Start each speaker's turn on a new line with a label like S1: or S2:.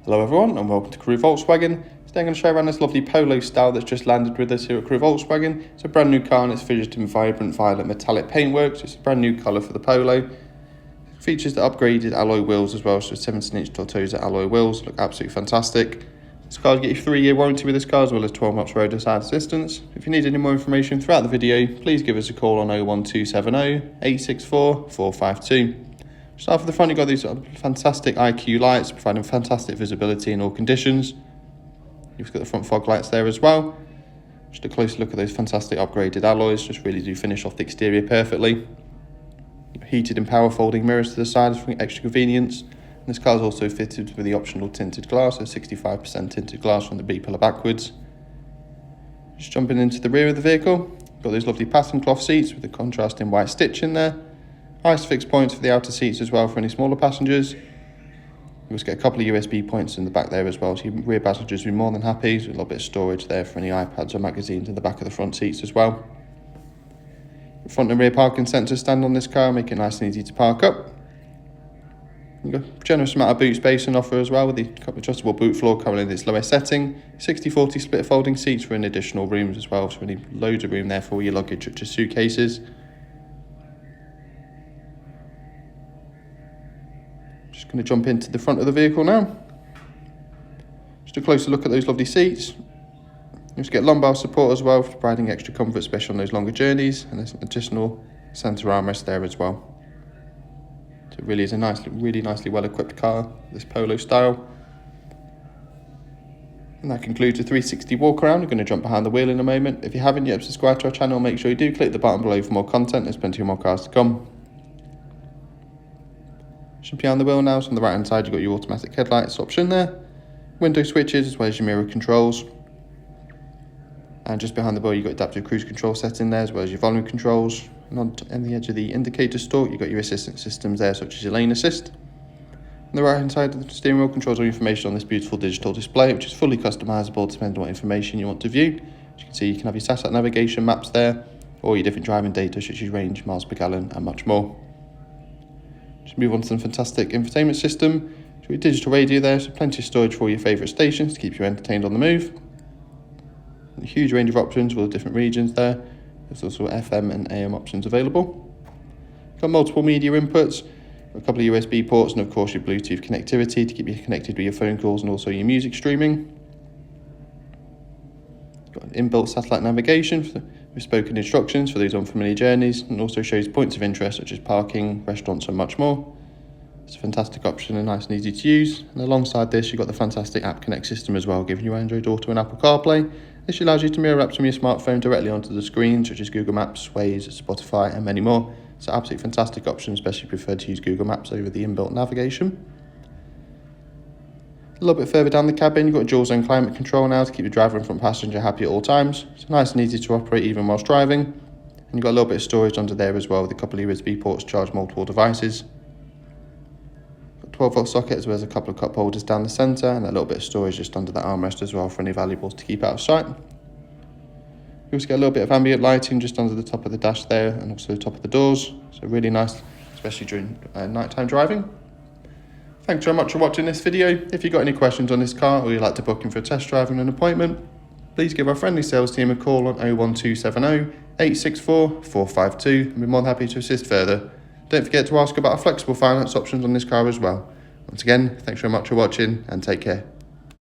S1: Hello everyone and welcome to Crewe Volkswagen. Today I'm going to show you around this lovely Polo style that's just landed with us here at Crewe Volkswagen. It's a brand new car and it's finished in vibrant violet metallic paintwork, so it's a brand new colour for the Polo. It features the upgraded alloy wheels as well, so 17-inch Tortosa alloy wheels, look absolutely fantastic. This car's get you 3-year warranty with this car as well as 12 months roadside assistance. If you need any more information throughout the video, please give us a call on 01270 864 452. Start for the front, you've got these fantastic IQ lights providing fantastic visibility in all conditions. You've got the front fog lights there as well. Just a closer look at those fantastic upgraded alloys, just really do finish off the exterior perfectly. Heated and power folding mirrors to the sides for extra convenience. And this car is also fitted with the optional tinted glass, so 65% tinted glass from the B pillar backwards. Just jumping into the rear of the vehicle, got those lovely pattern cloth seats with the contrasting white stitch in there. Nice fixed points for the outer seats as well for any smaller passengers. You also get a couple of USB points in the back there as well, so your rear passengers will be more than happy. So a little bit of storage there for any iPads or magazines in the back of the front seats as well. The front and rear parking sensors stand on this car, make it nice and easy to park up. You've got a generous amount of boot space on offer as well, with the adjustable boot floor currently in its lowest setting. 60-40 split folding seats for an additional rooms as well, so really loads of room there for all your luggage such as suitcases. Just going to jump into the front of the vehicle now. Just a closer look at those lovely seats. You just get lumbar support as well, providing extra comfort, especially on those longer journeys, and there's an additional centre armrest there as well. So it really is a really nicely well-equipped car, this Polo style. And that concludes the 360 walk around. We're going to jump behind the wheel in a moment. If you haven't yet subscribed to our channel, make sure you do click the button below for more content. There's plenty more cars to come. Just behind the wheel now, so on the right hand side you've got your automatic headlights option there, window switches as well as your mirror controls, and just behind the wheel you've got adaptive cruise control setting there as well as your volume controls, and on the edge of the indicator stalk you've got your assistance systems there such as your lane assist. On the right hand side of the steering wheel controls all your information on this beautiful digital display, which is fully customizable depending on what information you want to view. As you can see, you can have your satellite navigation maps there, or your different driving data such as range, miles per gallon and much more. Just move on to some fantastic infotainment system. So your digital radio there, so plenty of storage for all your favourite stations to keep you entertained on the move. A huge range of options for all the different regions there. There's also FM and AM options available. Got multiple media inputs, a couple of USB ports, and of course your Bluetooth connectivity to keep you connected with your phone calls and also your music streaming. Got an inbuilt satellite navigation with spoken instructions for those unfamiliar journeys, and also shows points of interest such as parking, restaurants and much more. It's a fantastic option and nice and easy to use. And alongside this you've got the fantastic App Connect system as well, giving you Android Auto and Apple CarPlay. This allows you to mirror apps from your smartphone directly onto the screen such as Google Maps, Waze, Spotify and many more. It's an absolutely fantastic option, especially if you prefer to use Google Maps over the inbuilt navigation. A little bit further down the cabin, you've got dual zone climate control now to keep the driver and front passenger happy at all times. It's nice and easy to operate even whilst driving. And you've got a little bit of storage under there as well with a couple of USB ports to charge multiple devices. Got 12-volt socket as well as a couple of cup holders down the centre, and a little bit of storage just under that armrest as well for any valuables to keep out of sight. You also get a little bit of ambient lighting just under the top of the dash there and also the top of the doors. So really nice, especially during nighttime driving. Thanks very much for watching this video. If you've got any questions on this car or you'd like to book in for a test drive and an appointment, please give our friendly sales team a call on 01270 864 452 and we're more than happy to assist further. Don't forget to ask about our flexible finance options on this car as well. Once again, thanks very much for watching and take care.